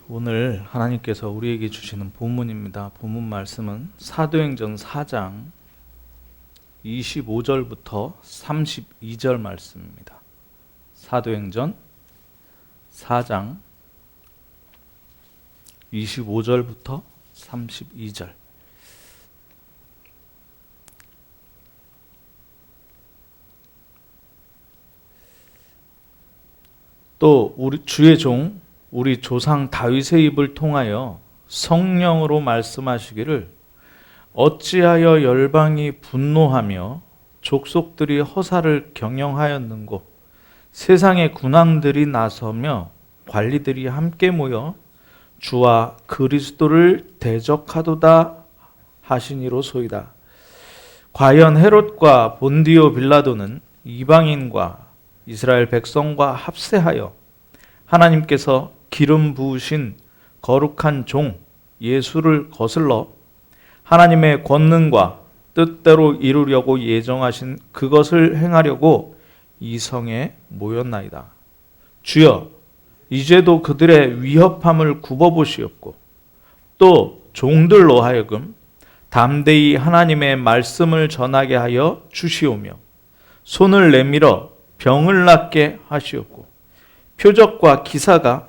오늘 하나님께서 우리에게 주시는 본문입니다. 본문 말씀은 사도행전 4장 25절부터 32절 말씀입니다. 사도행전 4장 25절부터 32절. 또 우리 주의 종 우리 조상 다윗의 입을 통하여 성령으로 말씀하시기를 어찌하여 열방이 분노하며 족속들이 허사를 경영하였는고 세상의 군왕들이 나서며 관리들이 함께 모여 주와 그리스도를 대적하도다 하시니로소이다. 과연 헤롯과 본디오 빌라도는 이방인과 이스라엘 백성과 합세하여 하나님께서 기름 부으신 거룩한 종 예수를 거슬러 하나님의 권능과 뜻대로 이루려고 예정하신 그것을 행하려고 이 성에 모였나이다. 주여, 이제도 그들의 위협함을 굽어보시옵고 또 종들로 하여금 담대히 하나님의 말씀을 전하게 하여 주시오며 손을 내밀어 병을 낫게 하시옵고 표적과 기사가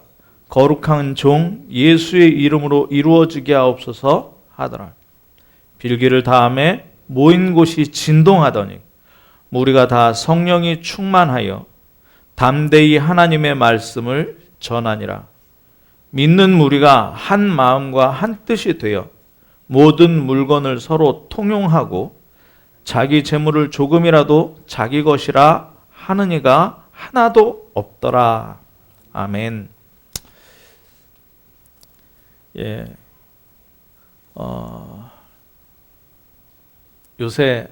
거룩한 종 예수의 이름으로 이루어지게 하옵소서 하더라. 빌기를 다음에 모인 곳이 진동하더니 무리가 다 성령이 충만하여 담대히 하나님의 말씀을 전하니라. 믿는 무리가 한 마음과 한 뜻이 되어 모든 물건을 서로 통용하고 자기 재물을 조금이라도 자기 것이라 하는 이가 하나도 없더라. 아멘. 요새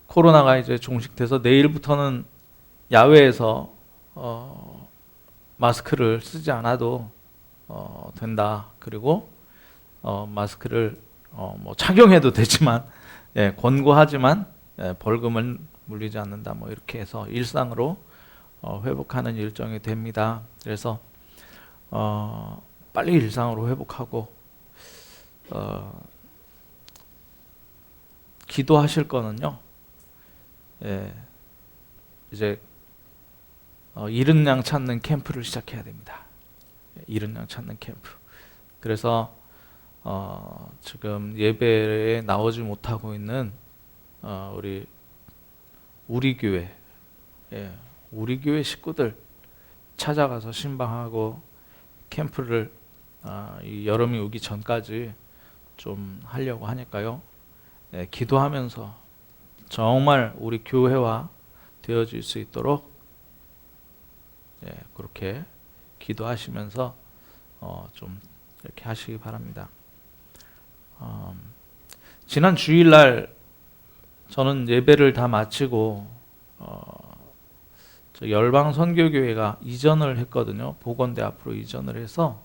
코로나가 이제 종식돼서 내일부터는 야외에서 마스크를 쓰지 않아도 된다. 그리고 마스크를 뭐 착용해도 되지만 권고하지만 벌금은 물리지 않는다. 뭐 이렇게 해서 일상으로 회복하는 일정이 됩니다. 그래서 빨리 일상으로 회복하고 기도하실 거는요. 이제 잃은 양 찾는 캠프를 시작해야 됩니다. 잃은 양 찾는 캠프. 그래서 지금 예배에 나오지 못하고 있는 우리 교회, 우리 교회 식구들 찾아가서 신방하고 캠프를 이 여름이 오기 전까지 좀 하려고 하니까요. 기도하면서 정말 우리 교회화 되어질 수 있도록 그렇게 기도하시면서 좀 이렇게 하시기 바랍니다. 지난 주일날 저는 예배를 다 마치고 저 열방 선교교회가 이전을 했거든요. 보건대 앞으로 이전을 해서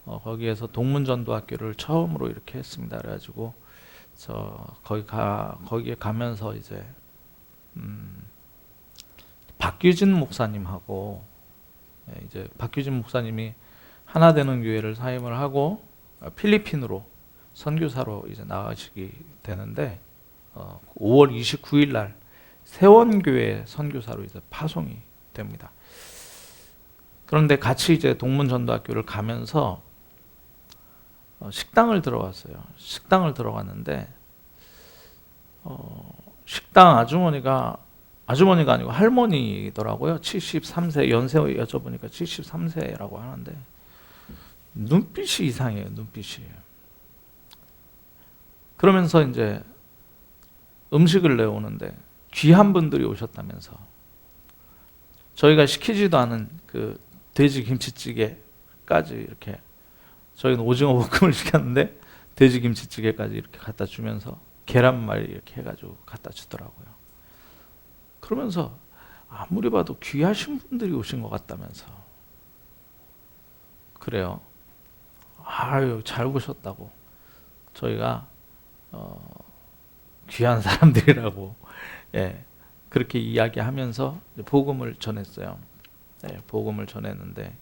거기에서 동문전도학교를 처음으로 이렇게 했습니다. 그래가지고 거기에 가면서 이제 박규진 목사님하고 이제 박규진 목사님이 하나되는 교회를 사임을 하고 필리핀으로 선교사로 이제 나가시게 되는데 5월 29일 날 세원교회 선교사로 이제 파송이 됩니다. 그런데 같이 이제 동문전도학교를 가면서 식당을 들어갔어요. 식당을 들어갔는데 식당 아주머니가 아니고 할머니더라고요. 73세 연세 여쭤보니까 73세라고 하는데 눈빛이 이상해요. 눈빛이. 그러면서 이제 음식을 내오는데 귀한 분들이 오셨다면서 저희가 시키지도 않은 그 돼지 김치찌개까지 이렇게 저희는 오징어 볶음을 시켰는데 돼지 김치찌개까지 이렇게 갖다 주면서 계란말이 이렇게 해가지고 갖다 주더라고요. 그러면서 아무리 봐도 귀하신 분들이 오신 것 같다면서 그래요. 아유 잘 오셨다고 저희가 귀한 사람들이라고 그렇게 이야기하면서 복음을 전했어요. 복음을 전했는데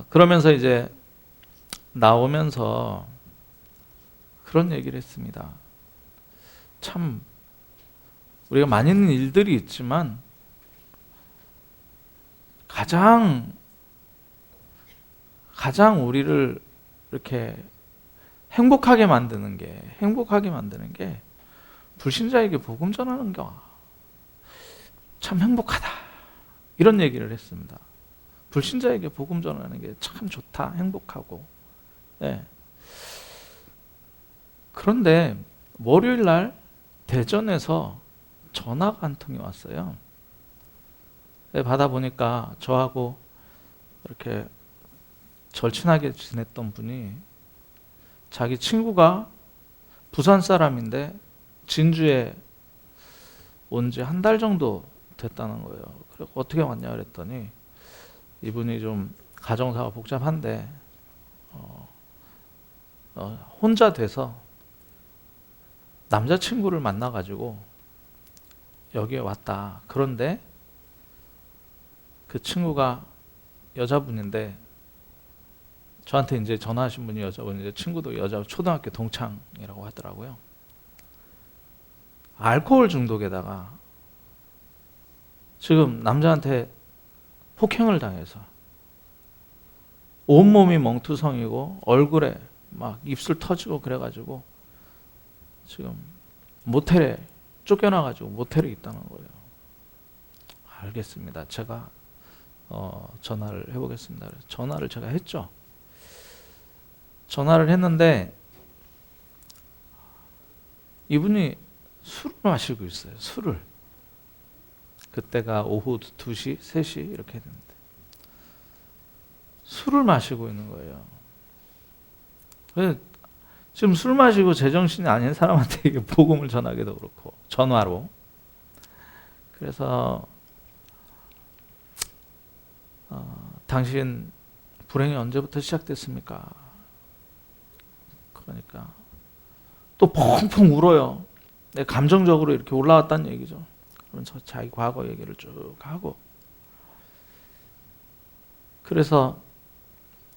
그러면서 이제 나오면서 그런 얘기를 했습니다. 참 우리가 많은 일들이 있지만 가장 우리를 이렇게 행복하게 만드는 게 불신자에게 복음 전하는 게 참 행복하다. 이런 얘기를 했습니다. 불신자에게 복음 전하는 게 참 좋다, 행복하고. 네. 그런데 월요일 날 대전에서 전화가 한 통이 왔어요. 받아보니까 저하고 이렇게 절친하게 지냈던 분이 자기 친구가 부산 사람인데 진주에 온 지 한 달 정도 됐다는 거예요. 그래서 어떻게 왔냐 그랬더니 이분이 좀 가정사가 복잡한데 혼자 돼서 남자친구를 만나가지고 여기에 왔다. 그런데 그 친구가 여자분인데 저한테 이제 전화하신 분이 여자분인데 친구도 여자 초등학교 동창이라고 하더라고요. 알코올 중독에다가 지금 남자한테 폭행을 당해서 온몸이 멍투성이고 얼굴에 막 입술 터지고 그래가지고 지금 모텔에 쫓겨나가지고 모텔에 있다는 거예요. 알겠습니다. 제가 전화를 해보겠습니다. 그래서 전화를 제가 했죠. 전화를 했는데 이분이 술을 마시고 있어요. 술을. 그때가 오후 2시, 3시 이렇게 했는데 술을 마시고 있는 거예요. 그래서 지금 술 마시고 제정신이 아닌 사람한테 이게 복음을 전하기도 그렇고 전화로. 그래서 당신 불행이 언제부터 시작됐습니까? 그러니까 또 펑펑 울어요. 감정적으로 이렇게 올라왔다는 얘기죠. 그러면서 자기 과거 얘기를 쭉 하고. 그래서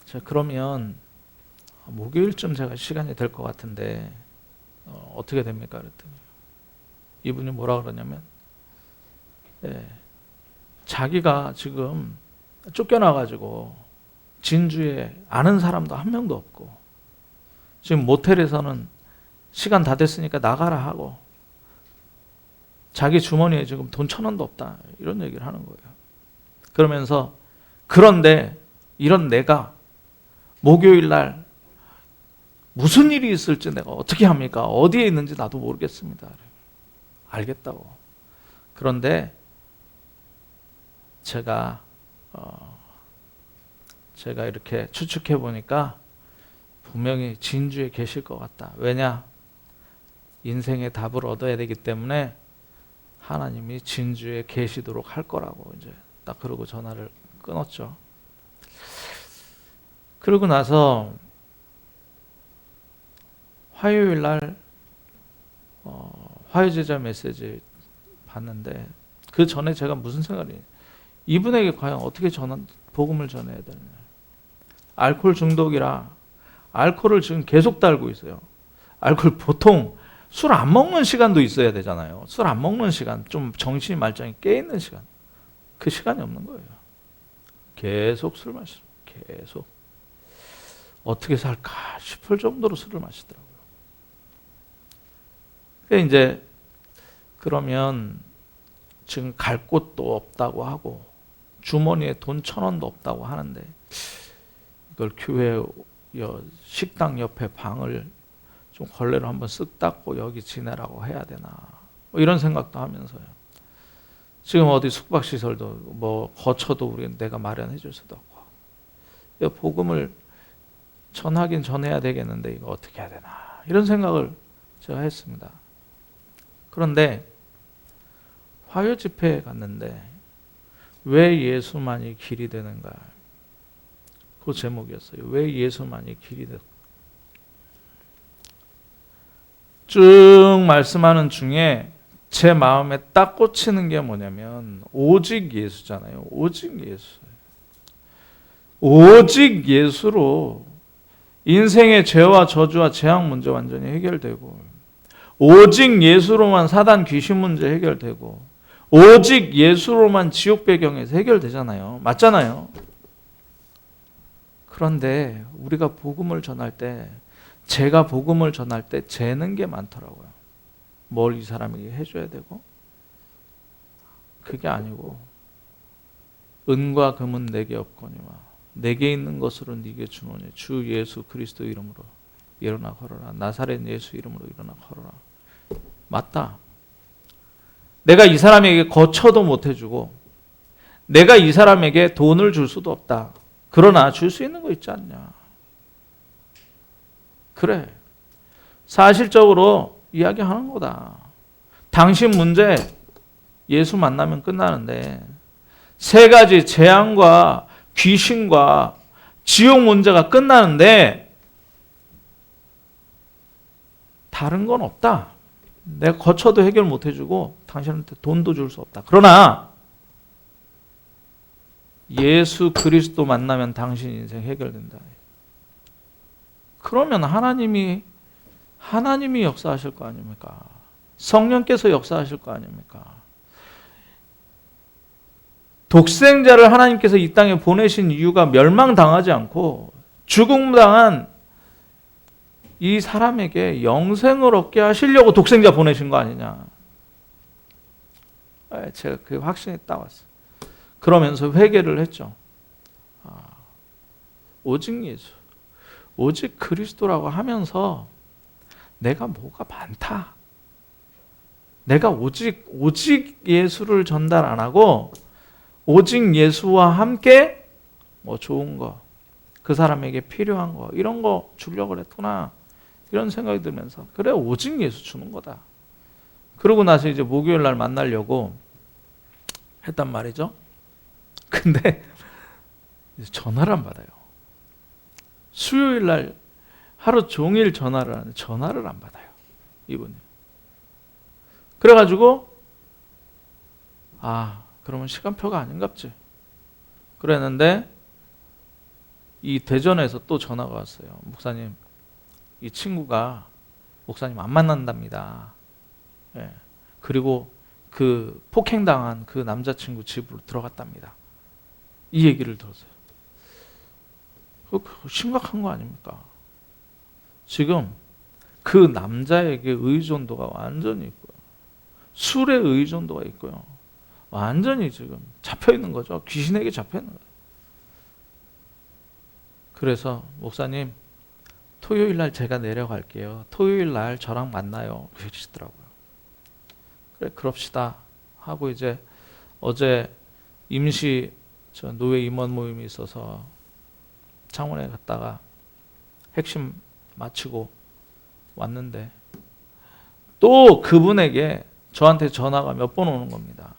제가 그러면 목요일쯤 제가 시간이 될 것 같은데 어떻게 됩니까? 그랬더니 이분이 뭐라 그러냐면 자기가 지금 쫓겨나가지고 진주에 아는 사람도 한 명도 없고 지금 모텔에서는 시간 다 됐으니까 나가라 하고 자기 주머니에 지금 돈 1,000원도 없다 이런 얘기를 하는 거예요. 그러면서 그런데 이런 내가 목요일 날 무슨 일이 있을지 내가 어떻게 합니까? 어디에 있는지 나도 모르겠습니다. 알겠다고. 그런데 제가 이렇게 추측해 보니까 분명히 진주에 계실 것 같다. 왜냐? 인생의 답을 얻어야 되기 때문에 하나님이 진주에 계시도록 할 거라고 이제 딱 그러고 전화를 끊었죠. 그러고 나서 화요일 날 화요제자 메시지 봤는데 그 전에 제가 무슨 생각이 이분에게 과연 어떻게 복음을 전해야 되느냐. 알코올 중독이라 알코올을 지금 계속 달고 있어요. 알코올 보통 술 안 먹는 시간도 있어야 되잖아요. 술 안 먹는 시간, 좀 정신이 말짱히 깨있는 시간. 그 시간이 없는 거예요. 계속 술 마시고 계속. 어떻게 살까 싶을 정도로 술을 마시더라고요. 이제 그러면 지금 갈 곳도 없다고 하고 주머니에 돈 1,000원도 없다고 하는데 이걸 교회 식당 옆에 방을 좀 걸레로 한번 쓱 닦고 여기 지내라고 해야 되나 뭐 이런 생각도 하면서요. 지금 어디 숙박시설도 뭐 거처도 우리 내가 마련해 줄 수도 없고 복음을 전하긴 전해야 되겠는데 이거 어떻게 해야 되나 이런 생각을 제가 했습니다. 그런데 화요 집회에 갔는데 왜 예수만이 길이 되는가? 그 제목이었어요. 왜 예수만이 길이 되는가? 쭉 말씀하는 중에 제 마음에 딱 꽂히는 게 뭐냐면 오직 예수잖아요. 오직 예수. 오직 예수로 인생의 죄와 저주와 재앙 문제 완전히 해결되고, 오직 예수로만 사단 귀신 문제 해결되고, 오직 예수로만 지옥 배경에서 해결되잖아요. 맞잖아요. 그런데 우리가 복음을 전할 때, 제가 복음을 전할 때 재는 게 많더라고요. 뭘 이 사람에게 해줘야 되고, 그게 아니고 은과 금은 내게 없거니와 내게 있는 것으로 네게 주노니 주 예수 그리스도 이름으로 일어나 걸어라. 나사렛 예수 이름으로 일어나 걸어라. 맞다. 내가 이 사람에게 거처도 못 해주고 내가 이 사람에게 돈을 줄 수도 없다. 그러나 줄 수 있는 거 있지 않냐. 그래. 사실적으로 이야기하는 거다. 당신 문제 예수 만나면 끝나는데 세 가지 재앙과 귀신과 지옥 문제가 끝나는데 다른 건 없다. 내가 거쳐도 해결 못 해주고 당신한테 돈도 줄 수 없다. 그러나 예수 그리스도 만나면 당신 인생 해결된다. 그러면 하나님이 역사하실 거 아닙니까? 성령께서 역사하실 거 아닙니까? 독생자를 하나님께서 이 땅에 보내신 이유가 멸망당하지 않고 죽음당한 이 사람에게 영생을 얻게 하시려고 독생자 보내신 거 아니냐. 제가 그 확신이 딱 왔어요. 그러면서 회개를 했죠. 오직 예수, 오직 그리스도라고 하면서 내가 뭐가 많다. 내가 오직 예수를 전달 안 하고 오직 예수와 함께 뭐 좋은 거, 그 사람에게 필요한 거 이런 거 주려고 그랬구나 이런 생각이 들면서 그래 오직 예수 주는 거다. 그러고 나서 이제 목요일 날 만나려고 했단 말이죠. 근데 전화를 안 받아요. 수요일 날 하루 종일 전화를 하는데 전화를 안 받아요. 이분이. 그래가지고 그러면 시간표가 아닌갑지. 그랬는데 이 대전에서 또 전화가 왔어요. 목사님, 이 친구가 목사님 안 만난답니다. 예. 그리고 그 폭행당한 그 남자친구 집으로 들어갔답니다. 이 얘기를 들었어요. 심각한 거 아닙니까? 지금 그 남자에게 의존도가 완전히 있고요. 술에 의존도가 있고요. 완전히 지금 잡혀 있는 거죠. 귀신에게 잡혀 있는 거예요. 그래서 목사님 토요일 날 제가 내려갈게요. 토요일 날 저랑 만나요. 그러시더라고요. 그래 그럽시다 하고 이제 어제 임시 저 노예 임원 모임이 있어서 창원에 갔다가 핵심 마치고 왔는데 또 그분에게 저한테 전화가 몇 번 오는 겁니다.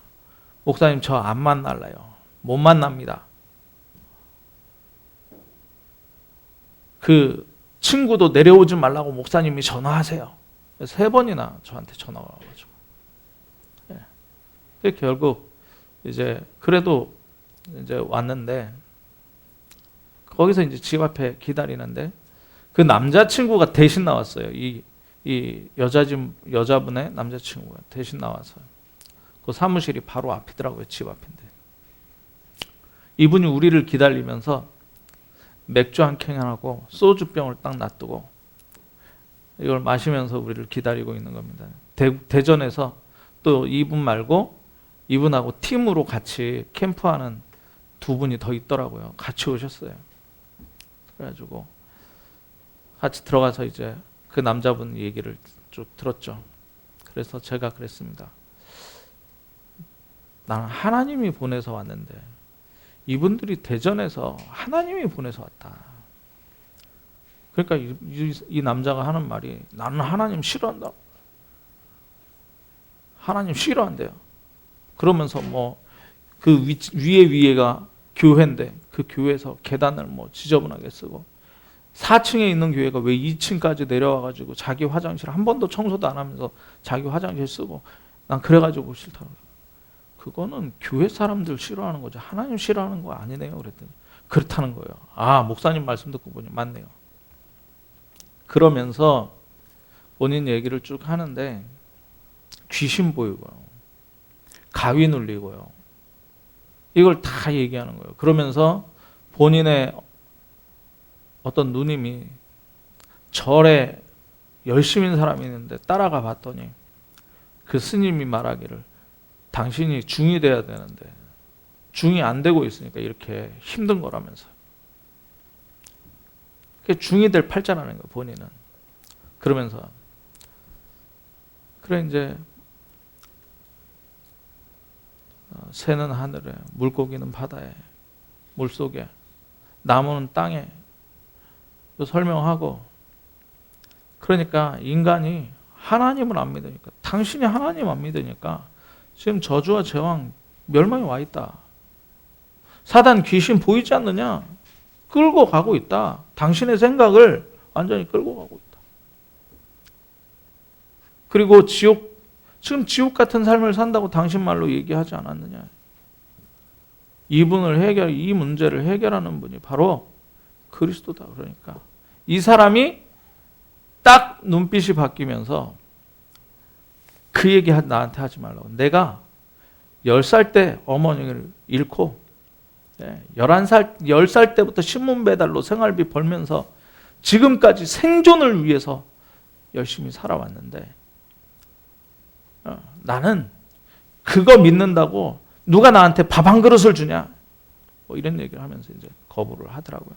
목사님 저 안 만날래요. 못 만납니다. 그 친구도 내려오지 말라고 목사님이 전화하세요. 3번이나 저한테 전화가 와가지고. 예. 결국 이제 그래도 이제 왔는데 거기서 이제 집 앞에 기다리는데 그 남자친구가 대신 나왔어요. 이 여자분의 남자친구가 대신 나와서 그 사무실이 바로 앞이더라고요. 집 앞인데 이분이 우리를 기다리면서 맥주 한 캔하고 소주병을 딱 놔두고 이걸 마시면서 우리를 기다리고 있는 겁니다. 대전에서 또 이분 말고 이분하고 팀으로 같이 캠프하는 2분이 더 있더라고요. 같이 오셨어요. 그래가지고 같이 들어가서 이제 그 남자분 얘기를 쭉 들었죠. 그래서 제가 그랬습니다. 나는 하나님이 보내서 왔는데 이분들이 대전에서 하나님이 보내서 왔다. 그러니까 이 남자가 하는 말이 나는 하나님 싫어한다. 하나님 싫어한대요. 그러면서 뭐 그 위에가 교회인데 그 교회에서 계단을 뭐 지저분하게 쓰고 4층에 있는 교회가 왜 2층까지 내려와가지고 자기 화장실 한 번도 청소도 안 하면서 자기 화장실 쓰고 난 그래가지고 싫다고. 그거는 교회 사람들 싫어하는 거죠. 하나님 싫어하는 거 아니네요. 그랬더니 그렇다는 거예요. 아, 목사님 말씀 듣고 보니 맞네요. 그러면서 본인 얘기를 쭉 하는데 귀신 보이고요, 가위 눌리고요, 이걸 다 얘기하는 거예요. 그러면서 본인의 어떤 누님이 절에 열심인 사람이 있는데 따라가 봤더니 그 스님이 말하기를 당신이 중이 돼야 되는데 중이 안 되고 있으니까 이렇게 힘든 거라면서. 그게 중이 될 팔자라는 거예요, 본인은. 그러면서 그래 이제 새는 하늘에, 물고기는 바다에, 물속에, 나무는 땅에 설명하고, 그러니까 인간이 하나님을 안 믿으니까, 당신이 하나님 안 믿으니까 지금 저주와 제왕 멸망이 와 있다. 사단 귀신 보이지 않느냐? 끌고 가고 있다. 당신의 생각을 완전히 끌고 가고 있다. 그리고 지금 지옥 같은 삶을 산다고 당신 말로 얘기하지 않았느냐? 이 문제를 해결하는 분이 바로 그리스도다. 그러니까 이 사람이 딱 눈빛이 바뀌면서 그 얘기 나한테 하지 말라고. 내가 10살 때 어머니를 잃고 10살 때부터 신문 배달로 생활비 벌면서 지금까지 생존을 위해서 열심히 살아왔는데 나는 그거 믿는다고 누가 나한테 밥 한 그릇을 주냐? 뭐 이런 얘기를 하면서 이제 거부를 하더라고요.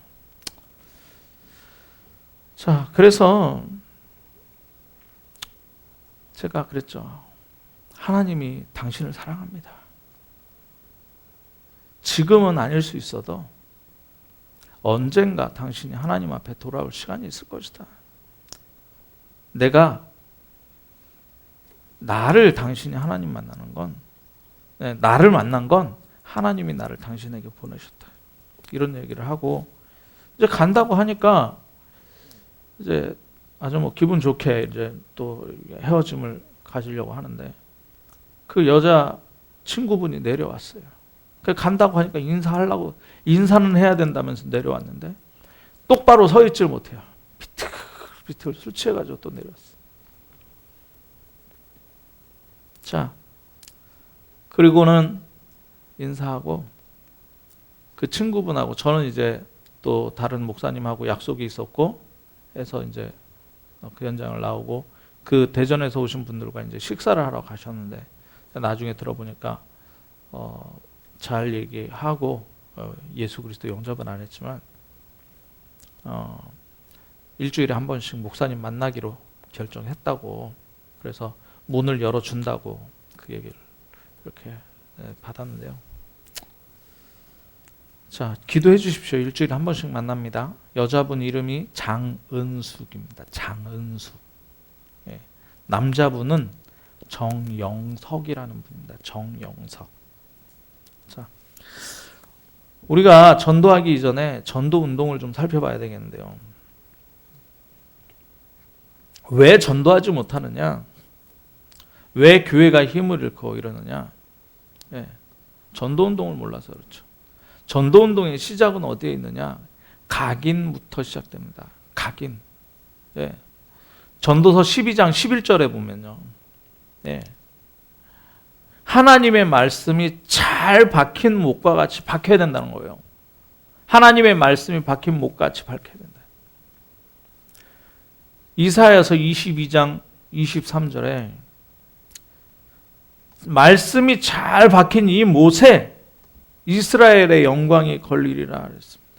자, 그래서 제가 그랬죠. 하나님이 당신을 사랑합니다. 지금은 아닐 수 있어도 언젠가 당신이 하나님 앞에 돌아올 시간이 있을 것이다. 나를 당신이 하나님 만나는 건, 나를 만난 건 하나님이 나를 당신에게 보내셨다. 이런 얘기를 하고 이제 간다고 하니까 이제 아주 뭐 기분 좋게 이제 또 헤어짐을 가지려고 하는데 그 여자 친구분이 내려왔어요. 간다고 하니까 인사는 해야 된다면서 내려왔는데 똑바로 서 있질 못해요. 비틀비틀 술 취해가지고 또 내려왔어요. 자, 그리고는 인사하고 그 친구분하고 저는 이제 또 다른 목사님하고 약속이 있었고 해서 이제 그 현장을 나오고 그 대전에서 오신 분들과 이제 식사를 하러 가셨는데 나중에 들어보니까 잘 얘기하고 예수 그리스도 영접은 안 했지만 일주일에 한 번씩 목사님 만나기로 결정했다고. 그래서 문을 열어준다고 그 얘기를 이렇게 받았는데요. 자, 기도해 주십시오. 일주일에 한 번씩 만납니다. 여자분 이름이 장은숙입니다. 장은숙. 예. 남자분은 정영석이라는 분입니다. 정영석. 자, 우리가 전도하기 이전에 전도 운동을 좀 살펴봐야 되겠는데요. 왜 전도하지 못하느냐? 왜 교회가 힘을 잃고 이러느냐? 예. 전도운동을 몰라서 그렇죠. 전도운동의 시작은 어디에 있느냐? 각인부터 시작됩니다. 각인. 예. 전도서 12장 11절에 보면요. 예. 하나님의 말씀이 잘 박힌 목과 같이 박혀야 된다는 거예요. 하나님의 말씀이 박힌 목과 같이 박혀야 된다. 이사야서 22장 23절에 말씀이 잘 박힌 이 못에 이스라엘의 영광이 걸리리라 그랬습니다.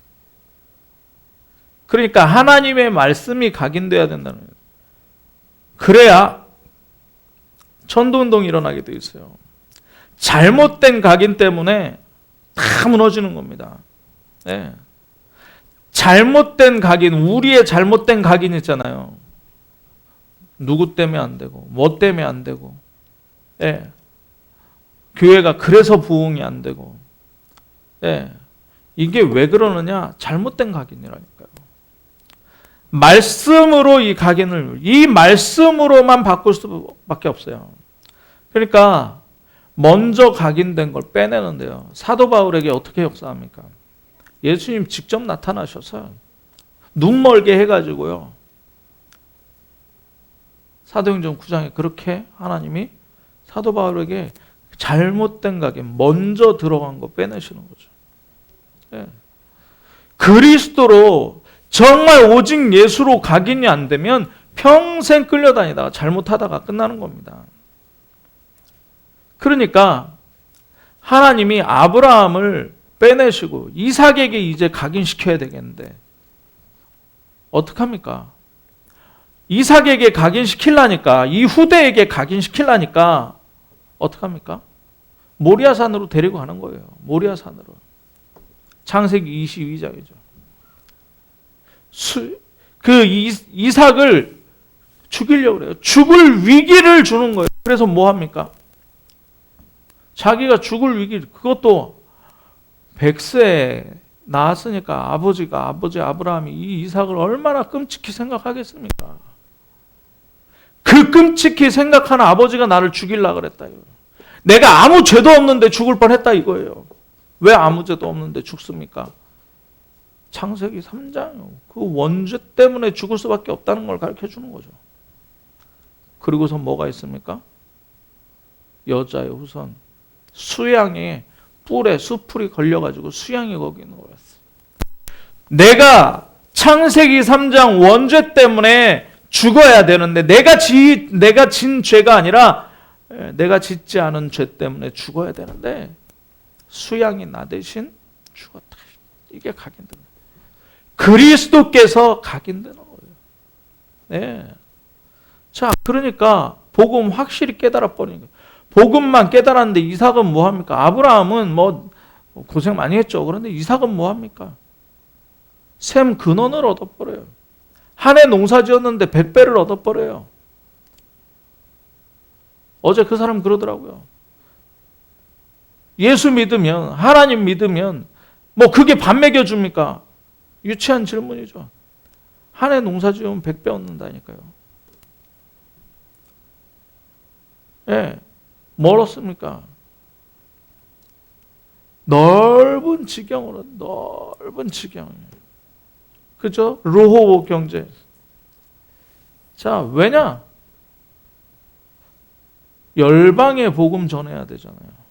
그러니까 하나님의 말씀이 각인돼야 된다는 거예요. 그래야 전도운동이 일어나게 돼 있어요. 잘못된 각인 때문에 다 무너지는 겁니다. 네. 잘못된 각인, 우리의 잘못된 각인 있잖아요. 누구 때문에 안 되고, 뭐 때문에 안 되고, 네. 교회가 그래서 부흥이 안 되고, 네. 이게 왜 그러느냐? 잘못된 각인이라니까요. 말씀으로 이 각인을, 이 말씀으로만 바꿀 수밖에 없어요. 그러니까 먼저 각인된 걸 빼내는데요. 사도 바울에게 어떻게 역사합니까? 예수님 직접 나타나셔서 눈 멀게 해가지고요. 사도행전 9장에 그렇게 하나님이 사도 바울에게 잘못된 각인, 먼저 들어간 거 빼내시는 거죠. 예. 그리스도로 정말 오직 예수로 각인이 안 되면 평생 끌려다니다가 잘못하다가 끝나는 겁니다. 그러니까 하나님이 아브라함을 빼내시고 이삭에게 이제 각인시켜야 되겠는데 어떡합니까? 이삭에게 각인시키려니까, 이 후대에게 각인시키려니까 어떡합니까? 모리아산으로 데리고 가는 거예요. 모리아산으로. 창세기 22장이죠. 이삭을 죽이려고 그래요. 죽을 위기를 주는 거예요. 그래서 뭐 합니까? 자기가 죽을 위기, 그것도 100세에 낳았으니까 아버지 아브라함이 이 이삭을 얼마나 끔찍히 생각하겠습니까? 그 끔찍히 생각하는 아버지가 나를 죽이려고 그랬다. 내가 아무 죄도 없는데 죽을 뻔했다 이거예요. 왜 아무 죄도 없는데 죽습니까? 창세기 3장 그 원죄 때문에 죽을 수밖에 없다는 걸 가르쳐 주는 거죠. 그리고서 뭐가 있습니까? 여자의 후손 수양의 뿔에 수풀이 걸려가지고 수양이 거기 있는 거였어. 내가 창세기 3장 원죄 때문에 죽어야 되는데 내가 진 죄가 아니라 내가 짓지 않은 죄 때문에 죽어야 되는데 수양이 나 대신 죽었다. 이게 각인되는 거예요. 그리스도께서 각인되는 거예요. 네. 자, 그러니까 복음 확실히 깨달아 버리는 거예요. 복음만 깨달았는데 이삭은 뭐 합니까? 아브라함은 뭐 고생 많이 했죠. 그런데 이삭은 뭐 합니까? 샘 근원을 얻어버려요. 한 해 농사 지었는데 100배를 얻어버려요. 어제 그 사람 그러더라고요. 예수 믿으면, 하나님 믿으면 뭐 그게 밥 먹여줍니까? 유치한 질문이죠. 한 해 농사 지으면 100배 얻는다니까요. 예, 뭘 얻습니까? 넓은 지경으로, 넓은 지경이에요. 그죠? 르호보 경제. 자, 왜냐? 열방의 복음 전해야 되잖아요.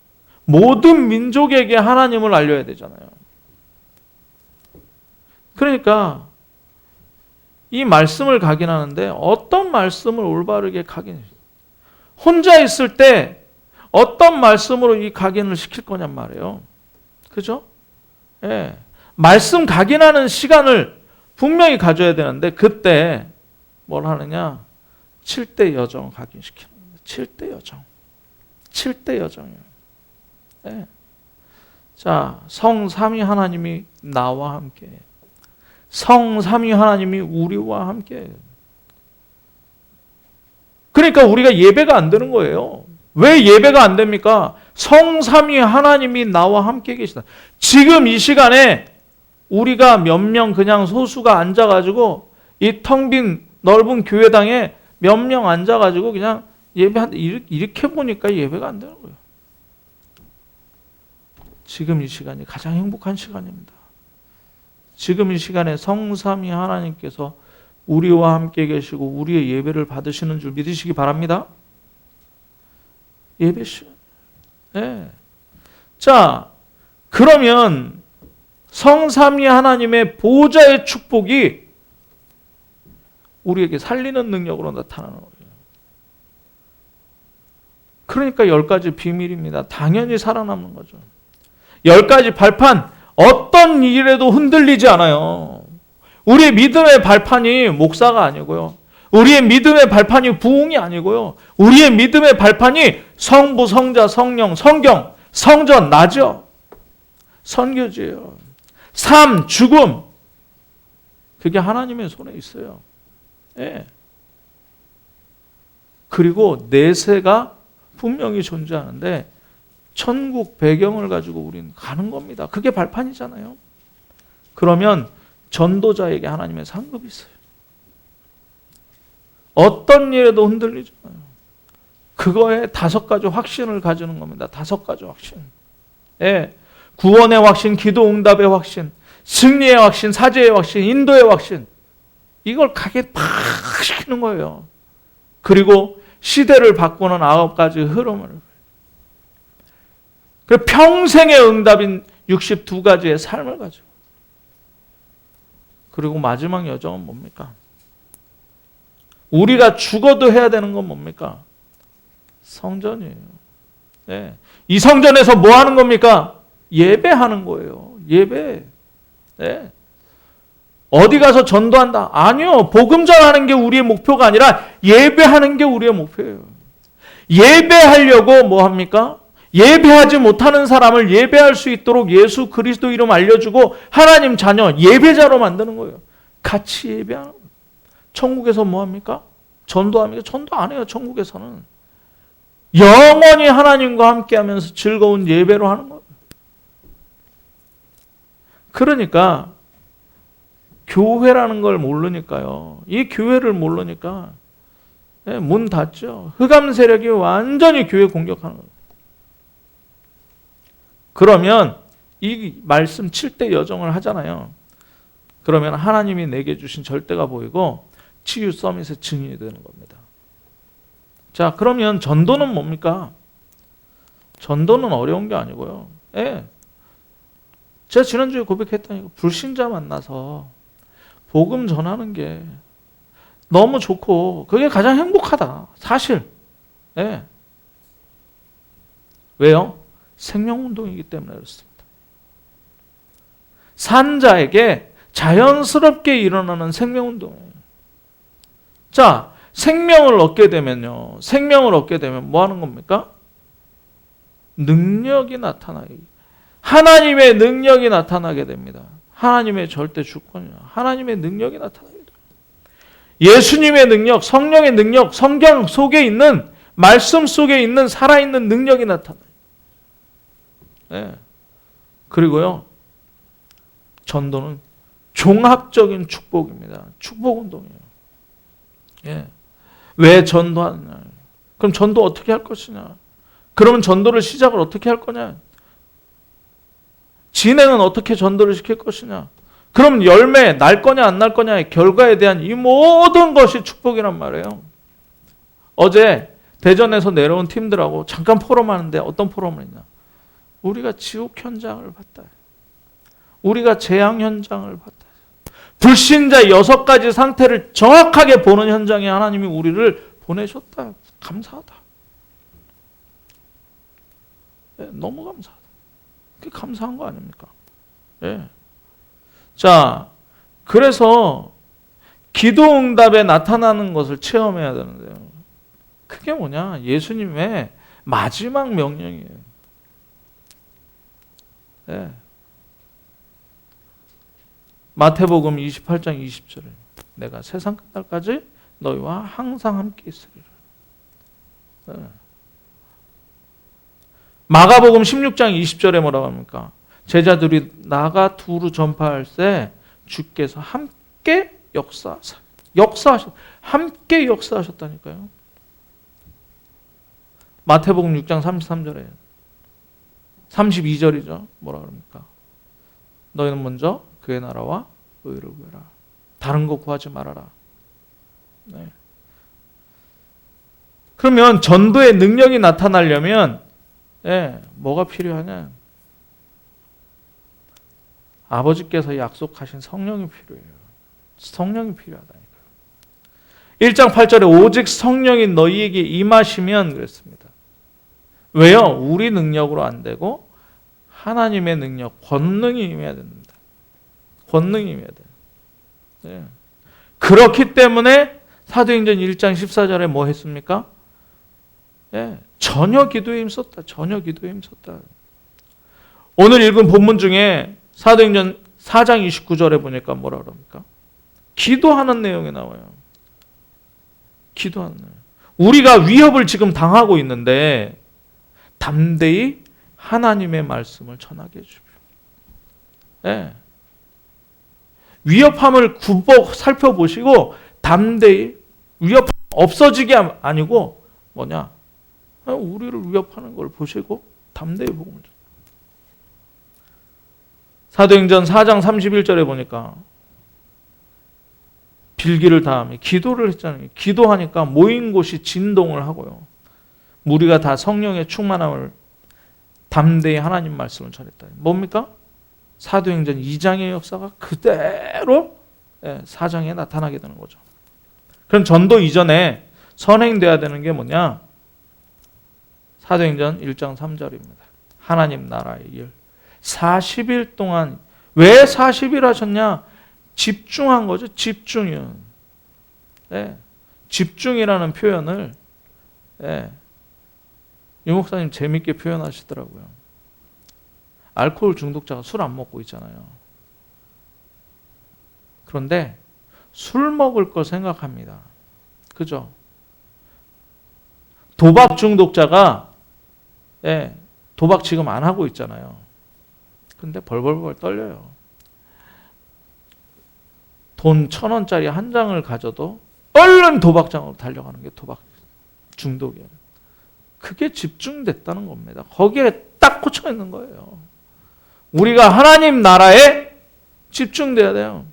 모든 민족에게 하나님을 알려야 되잖아요. 그러니까 이 말씀을 각인하는데 어떤 말씀을 올바르게 각인해요? 혼자 있을 때 어떤 말씀으로 이 각인을 시킬 거냔 말이에요. 그죠? 예. 말씀 각인하는 시간을 분명히 가져야 되는데 그때 뭘 하느냐? 7대 여정 각인시키는 거예요. 7대 여정. 7대 여정이에요. 네. 자, 성삼위 하나님이 나와 함께 해요. 성삼위 하나님이 우리와 함께 해요. 그러니까 우리가 예배가 안 되는 거예요. 왜 예배가 안 됩니까? 성삼위 하나님이 나와 함께 계시다. 지금 이 시간에 우리가 몇 명 그냥 소수가 앉아가지고 이 텅 빈 넓은 교회당에 몇 명 앉아가지고 그냥 예배한다. 이렇게 보니까 예배가 안 되는 거예요. 지금 이 시간이 가장 행복한 시간입니다. 지금 이 시간에 성삼위 하나님께서 우리와 함께 계시고 우리의 예배를 받으시는 줄 믿으시기 바랍니다. 예배 시간. 네. 자, 그러면 성삼위 하나님의 보좌의 축복이 우리에게 살리는 능력으로 나타나는 거예요. 그러니까 10가지 비밀입니다. 당연히 살아남는 거죠. 10가지 발판, 어떤 일에도 흔들리지 않아요. 우리의 믿음의 발판이 목사가 아니고요. 우리의 믿음의 발판이 부흥이 아니고요. 우리의 믿음의 발판이 성부, 성자, 성령, 성경, 성전, 나죠. 선교지예요. 삶, 죽음, 그게 하나님의 손에 있어요. 예. 그리고 내세가 분명히 존재하는데 천국 배경을 가지고 우리는 가는 겁니다. 그게 발판이잖아요. 그러면 전도자에게 하나님의 상급이 있어요. 어떤 일에도 흔들리지 않아요. 그거에 5가지 확신을 가지는 겁니다. 5가지 확신. 예. 구원의 확신, 기도 응답의 확신, 승리의 확신, 사죄의 확신, 인도의 확신. 이걸 가게 팍 시키는 거예요. 그리고 시대를 바꾸는 9가지 흐름을. 그리고 평생의 응답인 62가지의 삶을 가지고. 그리고 마지막 여정은 뭡니까? 우리가 죽어도 해야 되는 건 뭡니까? 성전이에요. 네. 이 성전에서 뭐 하는 겁니까? 예배하는 거예요. 예배. 네. 어디 가서 전도한다? 아니요. 복음 전하는 게 우리의 목표가 아니라 예배하는 게 우리의 목표예요. 예배하려고 뭐 합니까? 예배하지 못하는 사람을 예배할 수 있도록 예수 그리스도 이름 알려주고 하나님 자녀 예배자로 만드는 거예요. 같이 예배하는 거예요. 천국에서 뭐 합니까? 전도합니까? 전도 안 해요. 천국에서는. 영원히 하나님과 함께 하면서 즐거운 예배로 하는 거예요. 그러니까 교회라는 걸 모르니까요. 이 교회를 모르니까 문 닫죠. 흑암 세력이 완전히 교회 공격하는 거예요. 그러면 이 말씀 7대 여정을 하잖아요. 그러면 하나님이 내게 주신 절대가 보이고 치유 서밋의 증인이 되는 겁니다. 자, 그러면 전도는 뭡니까? 전도는 어려운 게 아니고요. 예. 제가 지난주에 고백했다니까 불신자 만나서 복음 전하는 게 너무 좋고 그게 가장 행복하다. 사실. 예. 왜요? 생명운동이기 때문에 그렇습니다. 산자에게 자연스럽게 일어나는 생명운동이에요. 자, 생명을 얻게 되면요. 생명을 얻게 되면 뭐 하는 겁니까? 능력이 나타나기. 하나님의 능력이 나타나게 됩니다. 하나님의 절대 주권이요. 하나님의 능력이 나타나게 돼요. 예수님의 능력, 성령의 능력, 성경 속에 있는 말씀 속에 있는 살아있는 능력이 나타나요. 네. 그리고요. 전도는 종합적인 축복입니다. 축복운동이에요. 예. 왜 전도하느냐? 그럼 전도 어떻게 할 것이냐? 그러면 전도를 시작을 어떻게 할 거냐? 진행은 어떻게 전도를 시킬 것이냐? 그럼 열매 날 거냐 안 날 거냐의 결과에 대한 이 모든 것이 축복이란 말이에요. 어제 대전에서 내려온 팀들하고 잠깐 포럼하는데 어떤 포럼을 했냐? 우리가 지옥 현장을 봤다. 우리가 재앙 현장을 봤다. 불신자 6가지 상태를 정확하게 보는 현장에 하나님이 우리를 보내셨다. 감사하다. 네, 너무 감사하다. 그게 감사한 거 아닙니까? 네. 자, 그래서 기도 응답에 나타나는 것을 체험해야 되는데요. 그게 뭐냐? 예수님의 마지막 명령이에요. 네. 마태복음 28장 20절에 내가 세상 끝날까지 너희와 항상 함께 있으리라. 네. 마가복음 16장 20절에 뭐라고 합니까? 제자들이 나가 두루 전파할 때 주께서 함께 함께 역사하셨다니까요. 마태복음 6장 33절에 32절이죠. 뭐라 그럽니까? 너희는 먼저 그의 나라와 의를 구해라. 다른 거 구하지 말아라. 네. 그러면 전도의 능력이 나타나려면 뭐가 필요하냐? 아버지께서 약속하신 성령이 필요해요. 성령이 필요하다니까요. 1장 8절에 오직 성령이 너희에게 임하시면 그랬습니다. 왜요? 우리 능력으로 안 되고 하나님의 능력, 권능이 임해야 됩니다. 권능이 임해야 돼요. 네. 그렇기 때문에 사도행전 1장 14절에 뭐 했습니까? 네. 전혀 기도에 힘썼다. 전혀 기도에 힘썼다. 오늘 읽은 본문 중에 사도행전 4장 29절에 보니까 뭐라 그럽니까? 기도하는 내용이 나와요. 기도하는 내용. 우리가 위협을 지금 당하고 있는데 담대히 하나님의 말씀을 전하게 해주십시오. 네. 위협함을 살펴보시고 담대히 위협 없어지게 아니고 뭐냐? 우리를 위협하는 걸 보시고 담대히 복음을 전합니다. 사도행전 4장 31절에 보니까 빌기를 다하며 기도를 했잖아요. 기도하니까 모인 곳이 진동을 하고요. 무리가 다 성령의 충만함을 담대히 하나님 말씀을 전했다. 뭡니까? 사도행전 2장의 역사가 그대로 4장에 나타나게 되는 거죠. 그럼 전도 이전에 선행돼야 되는 게 뭐냐? 사도행전 1장 3절입니다. 하나님 나라의 일. 40일 동안 왜 40일 하셨냐? 집중한 거죠. 집중이요. 집중이라는 표현을 유 목사님 재밌게 표현하시더라고요. 알코올 중독자가 술 안 먹고 있잖아요. 그런데 술 먹을 거 생각합니다. 그죠? 도박 중독자가 도박 지금 안 하고 있잖아요. 근데 벌벌벌 떨려요. 돈 1,000원짜리 한 장을 가져도 얼른 도박장으로 달려가는 게 도박 중독이에요. 그게 집중됐다는 겁니다. 거기에 딱 꽂혀 있는 거예요. 우리가 하나님 나라에 집중돼야 돼요.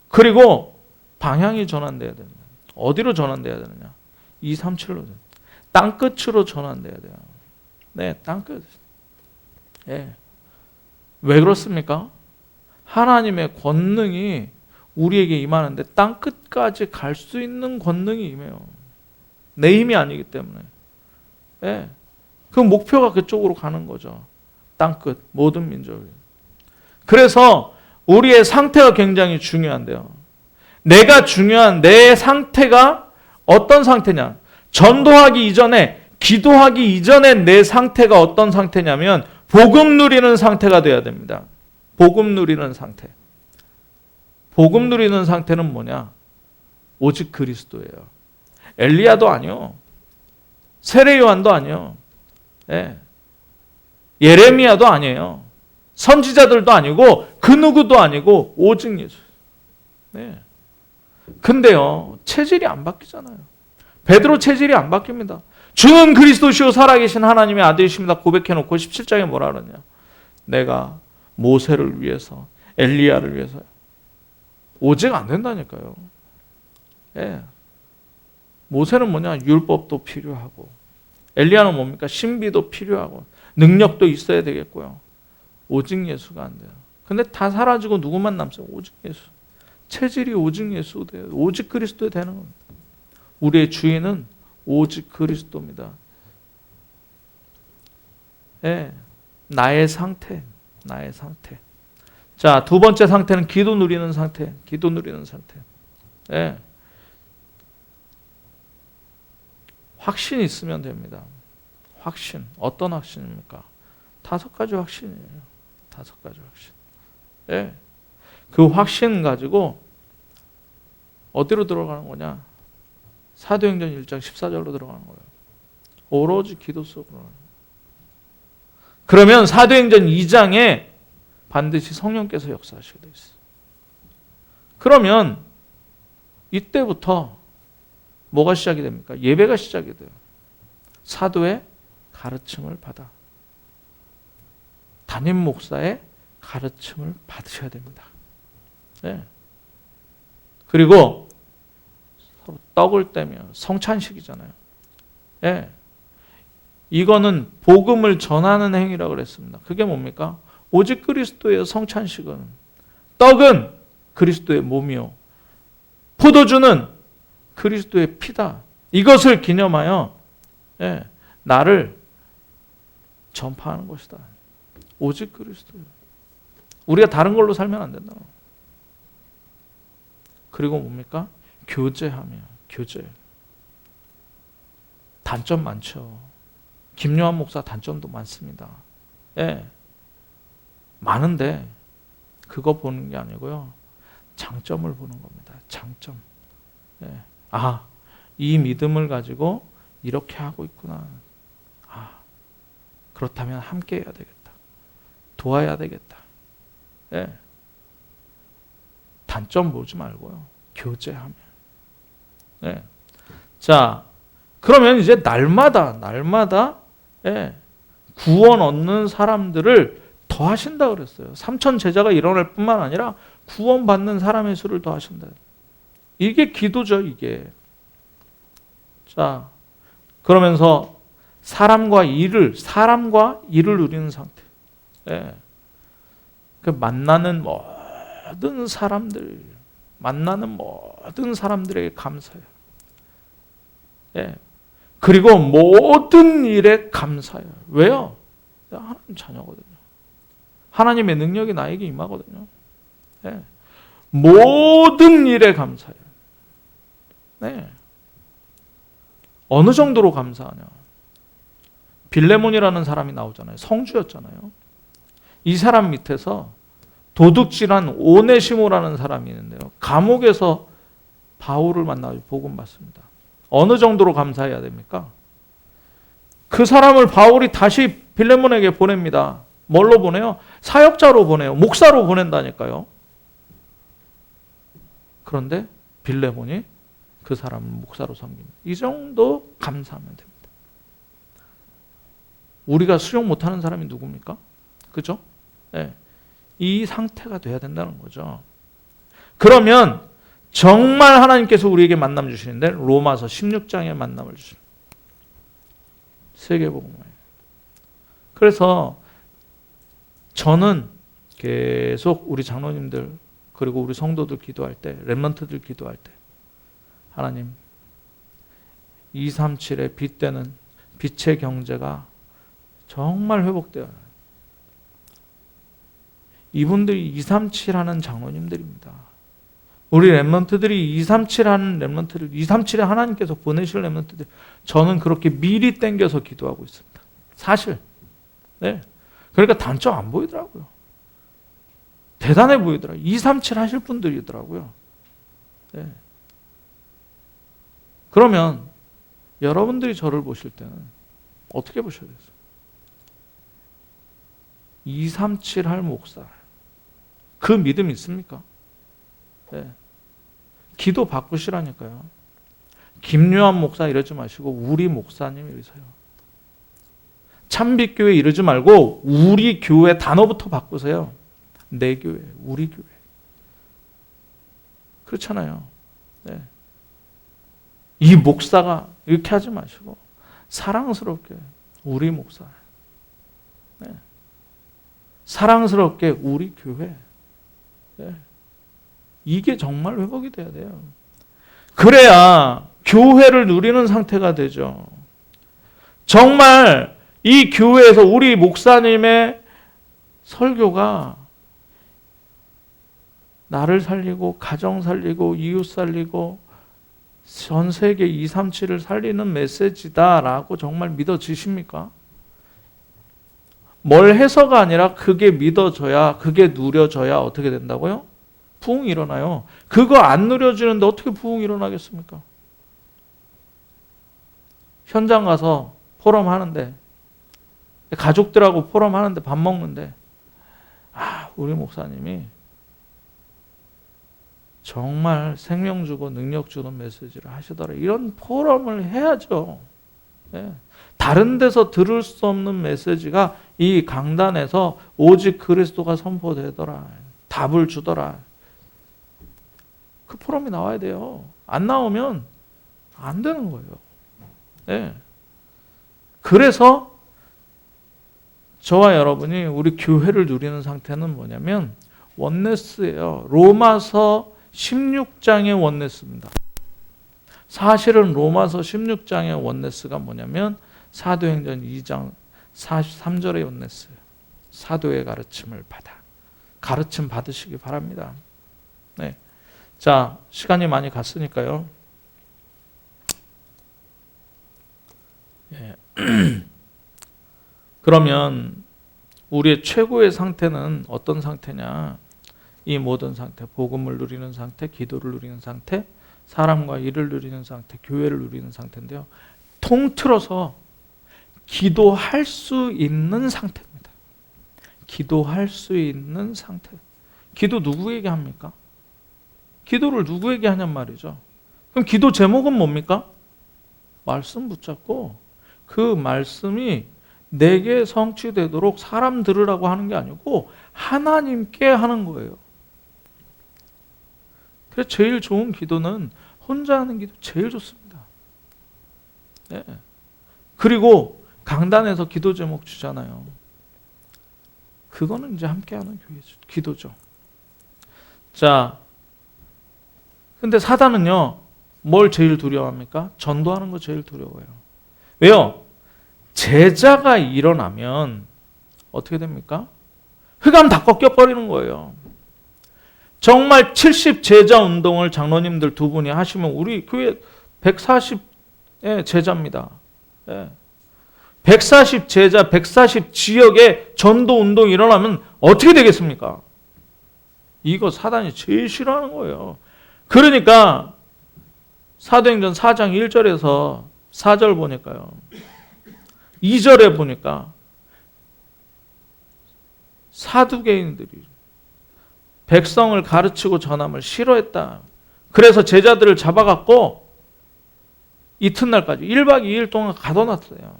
그리고 방향이 전환돼야 됩니다. 어디로 전환돼야 되느냐? 237로 땅끝으로 전환돼야 돼요. 네, 땅끝. 왜 그렇습니까? 하나님의 권능이 우리에게 임하는데 땅끝까지 갈 수 있는 권능이 임해요. 내 힘이 아니기 때문에. 그 목표가 그쪽으로 가는 거죠. 땅끝, 모든 민족이. 그래서 우리의 상태가 굉장히 중요한데요. 내가 중요한 내 상태가 어떤 상태냐? 전도하기 이전에, 기도하기 이전에 내 상태가 어떤 상태냐면 복음 누리는 상태가 돼야 됩니다. 복음 누리는 상태. 복음 누리는 상태는 뭐냐? 오직 그리스도예요. 엘리야도 아니요. 세례 요한도 아니요. 예레미야도 아니에요. 선지자들도 아니고 그 누구도 아니고 오직 예수. 근데요, 체질이 안 바뀌잖아요. 베드로 체질이 안 바뀝니다. 주는 그리스도시요 살아계신 하나님의 아들이십니다. 고백해놓고 17장에 뭐라 그러냐? 내가 모세를 위해서, 엘리야를 위해서. 오직 안 된다니까요. 모세는 뭐냐? 율법도 필요하고, 엘리야는 뭡니까? 신비도 필요하고, 능력도 있어야 되겠고요. 오직 예수가 안 돼요. 근데 다 사라지고 누구만 남죠? 오직 예수. 체질이 오직 예수 돼요. 오직 그리스도 되는 겁니다. 우리의 주인은 오직 그리스도입니다. 나의 상태, 나의 상태. 자, 두 번째 상태는 기도 누리는 상태. 기도 누리는 상태. 확신이 있으면 됩니다. 확신. 어떤 확신입니까? 5가지 확신이에요. 5가지 확신. 그 확신 가지고 어디로 들어가는 거냐? 사도행전 1장 14절로 들어가는 거예요. 오로지 기도 속으로. 그러면 사도행전 2장에 반드시 성령께서 역사하시게 되어 있어요. 그러면 이때부터 뭐가 시작이 됩니까? 예배가 시작이 돼요. 사도의 가르침을 받아. 담임 목사의 가르침을 받으셔야 됩니다. 그리고 떡을 떼며 성찬식이잖아요. 이거는 복음을 전하는 행위라고 그랬습니다. 그게 뭡니까? 오직 그리스도의 성찬식은, 떡은 그리스도의 몸이요, 포도주는 그리스도의 피다. 이것을 기념하여 나를 전파하는 것이다. 오직 그리스도. 우리가 다른 걸로 살면 안 된다. 그리고 뭡니까? 교제하며, 교제. 단점 많죠. 김요한 목사 단점도 많습니다. 많은데 그거 보는 게 아니고요. 장점을 보는 겁니다. 장점. 이 믿음을 가지고 이렇게 하고 있구나. 그렇다면 함께 해야 되겠다. 도와야 되겠다. 단점 보지 말고요. 교제하면. 자, 그러면 이제 날마다 예, 구원 얻는 사람들을 더하신다 그랬어요. 3천 제자가 일어날 뿐만 아니라 구원 받는 사람의 수를 더하신다. 이게 기도죠, 이게. 자, 그러면서 사람과 일을 누리는 상태. 예. 그 만나는 모든 사람들에게 감사해요. 예. 그리고 모든 일에 감사해요. 왜요? 내가 하나님 자녀거든요. 하나님의 능력이 나에게 임하거든요. 예. 모든 일에 감사해요. 네. 어느 정도로 감사하냐? 빌레몬이라는 사람이 나오잖아요. 성주였잖아요. 이 사람 밑에서 도둑질한 오네시모라는 사람이 있는데요. 감옥에서 바울을 만나서 복음 받습니다. 어느 정도로 감사해야 됩니까? 그 사람을 바울이 다시 빌레몬에게 보냅니다. 뭘로 보내요? 사역자로 보내요. 목사로 보낸다니까요. 그런데 빌레몬이 그 사람을 목사로 섬깁니다. 이 정도 감사하면 됩니다. 우리가 수용 못하는 사람이 누굽니까? 그죠? 네. 이 상태가 돼야 된다는 거죠. 그러면 정말 하나님께서 우리에게 만남 주시는데 로마서 16장에 만남을 주십니다. 세계복음을. 그래서 저는 계속 우리 장로님들 그리고 우리 성도들 기도할 때, 렘넌트들 기도할 때 하나님 237의 빚되는 빛의 경제가 정말 회복되어요. 이분들이 237 하는 장로님들입니다. 우리 렘넌트들이 237 하는 렘넌트들, 237에 하나님께서 보내실 렘넌트들, 저는 그렇게 미리 땡겨서 기도하고 있습니다. 사실. 네. 그러니까 단점 안 보이더라고요. 대단해 보이더라고요. 237 하실 분들이더라고요. 네. 그러면 여러분들이 저를 보실 때는 어떻게 보셔야 되겠어요? 237 할 목사. 그 믿음 있습니까? 네. 기도 바꾸시라니까요. 김요한 목사 이러지 마시고 우리 목사님 이러세요. 참빛교회 이러지 말고 우리 교회 단어부터 바꾸세요. 내 교회, 우리 교회. 그렇잖아요. 네. 이 목사가 이렇게 하지 마시고 사랑스럽게 우리 목사. 네. 사랑스럽게 우리 교회. 네. 이게 정말 회복이 돼야 돼요. 그래야 교회를 누리는 상태가 되죠. 정말 이 교회에서 우리 목사님의 설교가 나를 살리고 가정 살리고 이웃 살리고 전 세계 237을 살리는 메시지다라고 정말 믿어지십니까? 뭘 해서가 아니라 그게 믿어져야, 그게 누려져야 어떻게 된다고요? 부흥이 일어나요. 그거 안 누려지는데 어떻게 부흥이 일어나겠습니까? 현장 가서 포럼 하는데, 가족들하고 포럼 하는데 밥 먹는데, 우리 목사님이 정말 생명 주고 능력 주는 메시지를 하시더라. 이런 포럼을 해야죠. 네. 다른 데서 들을 수 없는 메시지가 이 강단에서 오직 그리스도가 선포되더라. 답을 주더라. 그 포럼이 나와야 돼요. 안 나오면 안 되는 거예요. 네. 그래서 저와 여러분이 우리 교회를 누리는 상태는 뭐냐면 원네스예요. 로마서 16장의 원네스입니다. 사실은 로마서 16장의 원네스가 뭐냐면 사도행전 2장 43절의 원네스예요. 사도의 가르침을 가르침 받으시기 바랍니다. 네. 자, 시간이 많이 갔으니까요. 예. 그러면 우리의 최고의 상태는 어떤 상태냐? 이 모든 상태, 복음을 누리는 상태, 기도를 누리는 상태, 사람과 일을 누리는 상태, 교회를 누리는 상태인데요. 통틀어서 기도할 수 있는 상태입니다. 기도할 수 있는 상태. 기도 누구에게 합니까? 기도를 누구에게 하냔 말이죠. 그럼 기도 제목은 뭡니까? 말씀 붙잡고 그 말씀이 내게 성취되도록 사람 들으라고 하는 게 아니고 하나님께 하는 거예요. 그래서 제일 좋은 기도는 혼자 하는 기도 제일 좋습니다. 네. 그리고 강단에서 기도 제목 주잖아요. 그거는 이제 함께하는 기도죠. 자, 근데 사단은요, 뭘 제일 두려워합니까? 전도하는 거 제일 두려워해요. 왜요? 제자가 일어나면 어떻게 됩니까? 흑암 다 꺾여버리는 거예요. 정말 70 제자 운동을 장로님들 두 분이 하시면 우리 교회 140 제자입니다. 140 제자, 140 지역에 전도 운동이 일어나면 어떻게 되겠습니까? 이거 사단이 제일 싫어하는 거예요. 그러니까 사도행전 4장 1절에서 4절 보니까요. 2절에 보니까 사두개인들이 백성을 가르치고 전함을 싫어했다. 그래서 제자들을 잡아갖고 이튿날까지 1박 2일 동안 가둬놨어요.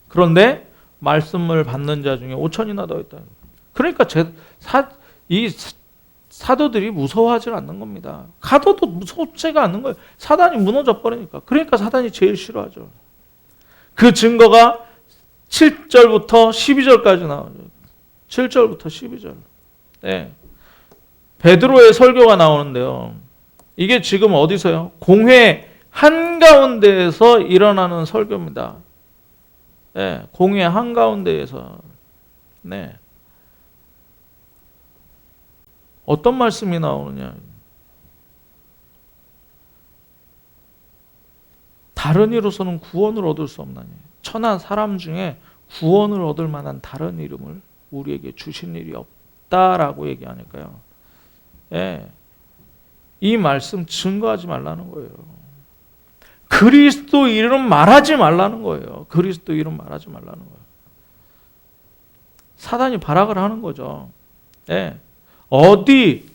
그런데 말씀을 받는 자 중에 5천이나 더 있다. 그러니까 이 사도들이 무서워하지 않는 겁니다. 가둬도 무섭지가 않는 거예요. 사단이 무너져 버리니까. 그러니까 사단이 제일 싫어하죠. 그 증거가 7절부터 12절까지 나오죠. 7절부터 12절. 네. 베드로의 설교가 나오는데요. 이게 지금 어디서요? 공회 한가운데에서 일어나는 설교입니다. 네. 공회 한가운데에서. 네. 어떤 말씀이 나오느냐. 다른 이로서는 구원을 얻을 수 없나니 천한 사람 중에 구원을 얻을 만한 다른 이름을 우리에게 주신 일이 없다라고 얘기하니까요. 예, 이 말씀 증거하지 말라는 거예요. 그리스도 이름 말하지 말라는 거예요. 그리스도 이름 말하지 말라는 거예요. 사단이 발악을 하는 거죠. 예, 어디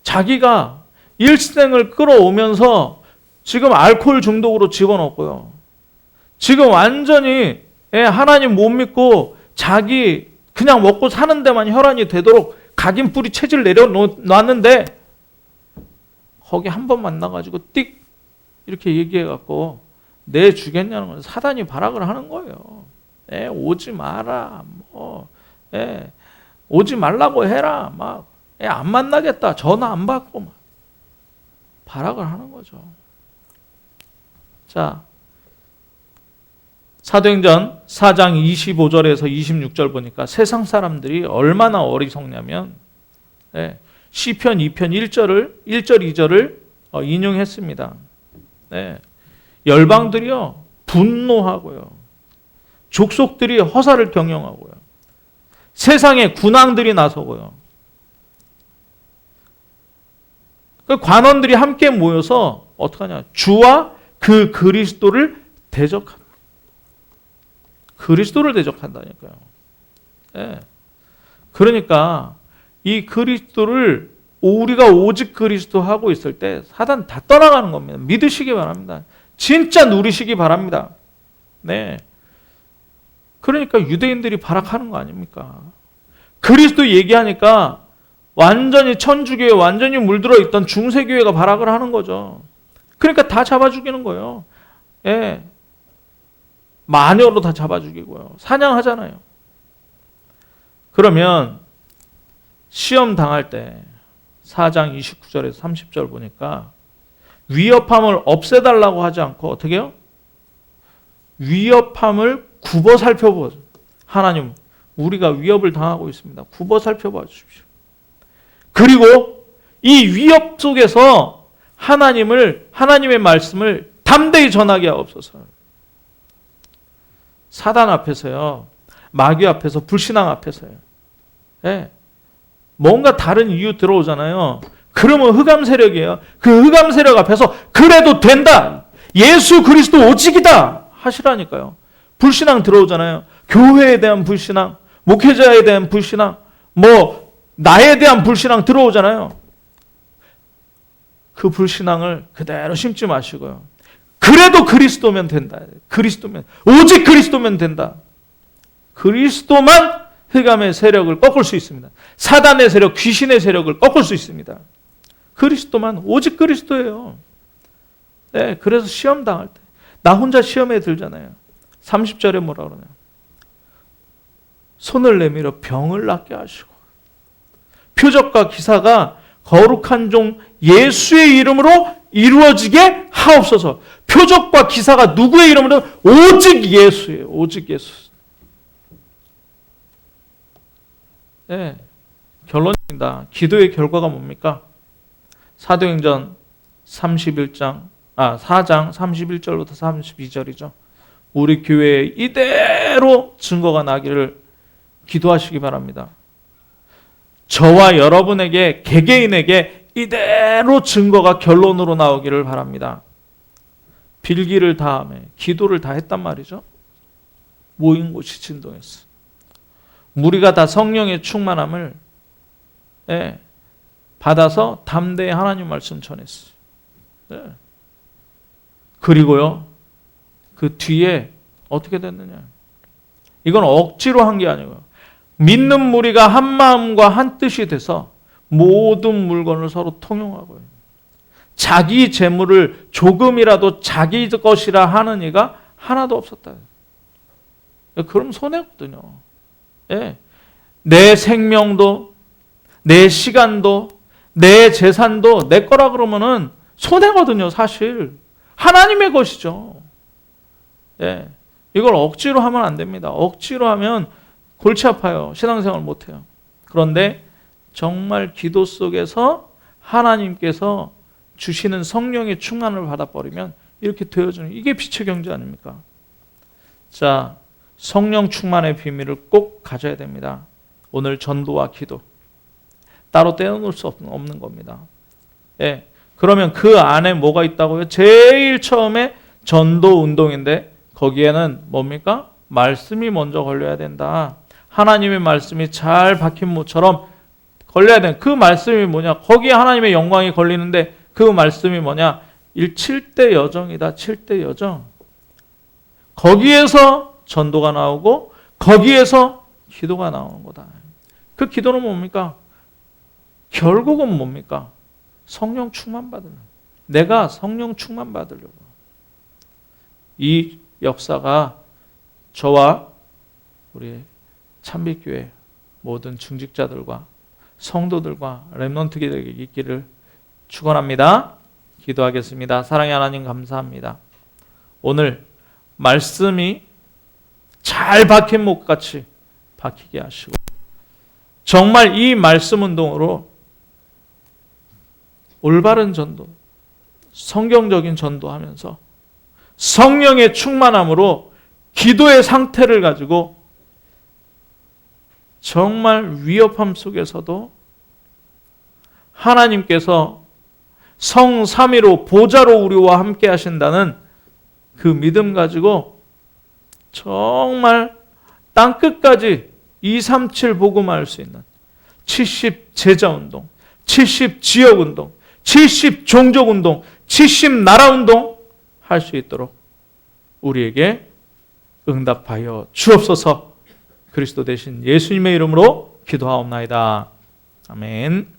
자기가 일생을 끌어오면서 지금 알코올 중독으로 집어넣고요. 지금 완전히 하나님 못 믿고 자기 그냥 먹고 사는 데만 혈안이 되도록 각인뿌리 체질 내려놨는데 거기 한 번 만나가지고 띡 이렇게 얘기해갖고 내 주겠냐는 건 사단이 발악을 하는 거예요. 오지 마라. 오지 말라고 해라. 막 안 만나겠다. 전화 안 받고 막 발악을 하는 거죠. 자, 사도행전 4장 25절에서 26절 보니까 세상 사람들이 얼마나 어리석냐면 시편 2편 1절 2절을 인용했습니다. 열방들이요 분노하고요. 족속들이 허사를 경영하고요. 세상에 군왕들이 나서고요. 그 관원들이 함께 모여서 어떡하냐. 주와 그 그리스도를 대적한다. 그리스도를 대적한다니까요. 그러니까 이 그리스도를 우리가 오직 그리스도 하고 있을 때 사단 다 떠나가는 겁니다. 믿으시기 바랍니다. 진짜 누리시기 바랍니다. 네. 그러니까 유대인들이 발악하는 거 아닙니까? 그리스도 얘기하니까 완전히 천주교에 완전히 물들어 있던 중세교회가 발악을 하는 거죠. 그러니까 다 잡아 죽이는 거예요. 마녀로 다 잡아 죽이고요. 사냥하잖아요. 그러면 시험 당할 때 4장 29절에서 30절 보니까 위협함을 없애달라고 하지 않고 어떻게 해요? 위협함을 굽어 살펴보죠. 하나님, 우리가 위협을 당하고 있습니다. 굽어 살펴봐 주십시오. 그리고 이 위협 속에서 하나님의 말씀을 담대히 전하게 하옵소서. 사단 앞에서요, 마귀 앞에서, 불신앙 앞에서요. 뭔가 다른 이유 들어오잖아요. 그러면 흑암 세력이에요. 그 흑암 세력 앞에서 그래도 된다. 예수 그리스도 오직이다. 하시라니까요. 불신앙 들어오잖아요. 교회에 대한 불신앙, 목회자에 대한 불신앙, 나에 대한 불신앙 들어오잖아요. 그 불신앙을 그대로 심지 마시고요. 그래도 그리스도면 된다. 그리스도면, 오직 그리스도면 된다. 그리스도만 흑암의 세력을 꺾을 수 있습니다. 사단의 세력, 귀신의 세력을 꺾을 수 있습니다. 그리스도만, 오직 그리스도예요. 네, 그래서 시험 당할 때 나 혼자 시험에 들잖아요. 30절에 뭐라 그러냐? 손을 내밀어 병을 낫게 하시고 표적과 기사가 거룩한 종 예수의 이름으로 이루어지게 하옵소서. 표적과 기사가 누구의 이름으로? 오직 예수예요. 오직 예수. 네, 결론입니다. 기도의 결과가 뭡니까? 사도행전 4장 31절부터 32절이죠. 우리 교회에 이대로 증거가 나기를 기도하시기 바랍니다. 저와 여러분에게, 개개인에게 이대로 증거가 결론으로 나오기를 바랍니다. 빌기를 다음에 기도를 다 했단 말이죠. 모인 곳이 진동했어. 우리가 다 성령의 충만함을 받아서 담대히 하나님 말씀 전했어. 그리고요, 그 뒤에 어떻게 됐느냐? 이건 억지로 한 게 아니고요. 믿는 무리가 한 마음과 한 뜻이 돼서 모든 물건을 서로 통용하고요. 자기 재물을 조금이라도 자기 것이라 하는 이가 하나도 없었다. 그럼 손해거든요. 내 생명도, 내 시간도, 내 재산도 내 거라 그러면은 손해거든요, 사실. 하나님의 것이죠. 이걸 억지로 하면 안 됩니다. 억지로 하면 골치 아파요. 신앙생활 못해요. 그런데 정말 기도 속에서 하나님께서 주시는 성령의 충만을 받아버리면 이렇게 되어주는, 이게 빛의 경제 아닙니까? 자, 성령 충만의 비밀을 꼭 가져야 됩니다. 오늘 전도와 기도 따로 떼어놓을 수 없는 겁니다. 그러면 그 안에 뭐가 있다고요? 제일 처음에 전도 운동인데 거기에는 뭡니까? 말씀이 먼저 걸려야 된다. 하나님의 말씀이 잘 박힌 모처럼 걸려야 된다. 그 말씀이 뭐냐? 거기에 하나님의 영광이 걸리는데 그 말씀이 뭐냐? 7대 여정이다. 7대 여정. 거기에서 전도가 나오고 거기에서 기도가 나오는 거다. 그 기도는 뭡니까? 결국은 뭡니까? 성령 충만 받으면. 내가 성령 충만 받으려고. 이 역사가 저와 우리 참빛교회 모든 중직자들과 성도들과 렘넌트들에게 있기를 축원합니다. 기도하겠습니다. 사랑의 하나님 감사합니다. 오늘 말씀이 잘 박힌 목같이 박히게 하시고 정말 이 말씀 운동으로 올바른 전도, 성경적인 전도하면서 성령의 충만함으로 기도의 상태를 가지고 정말 위협함 속에서도 하나님께서 성삼위로 보좌로 우리와 함께 하신다는 그 믿음 가지고 정말 땅끝까지 237 복음화할 수 있는 70 제자운동, 70 지역운동, 70 종족운동, 70 나라운동 할 수 있도록 우리에게 응답하여 주옵소서. 그리스도 대신 예수님의 이름으로 기도하옵나이다. 아멘.